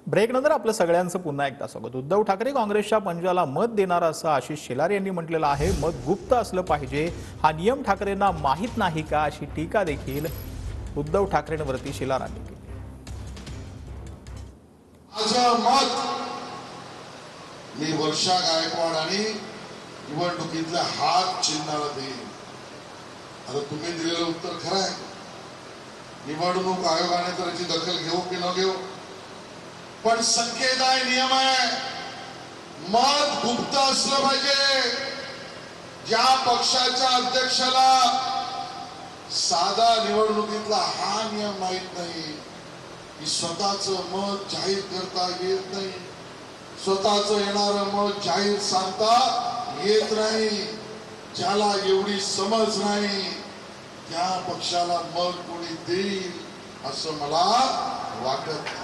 ब्रेकनंतर आपलं सगळ्यांचं पुन्हा एकदा स्वागत। उद्धव ठाकरे काँग्रेसच्या पंजाला मत देणार असं आशिष शेलार यांनी म्हटलेलं आहे। मत गुप्त असलं पाहिजे, हा नियम ठाकरेंना माहीत नाही का, अशी टीका देखील उद्धव ठाकरेंवरती शेलारांनी केली। माझं मत मी वर्षा गायकवाड आणि निवडणुकीतल्या हात चिन्हाला देईन। आता तुम्ही दिलेलं उत्तर खरं आहे। निवडणूक आयोगाने तर याची दखल घेऊ की न घेऊ, पण संकेताय नियम आहे, मत गुप्त असलं पाहिजे। ज्या पक्षाच्या अध्यक्षाला साधा निवडणुकीतला हा नियम माहित नाही की स्वतःचं मत जाहीर करता येत नाही, स्वतःचं येणारं मत जाहीर सांगता येत नाही, ज्याला एवढी समज नाही त्या पक्षाला मत कोणी देईल असं मला वाटत नाही।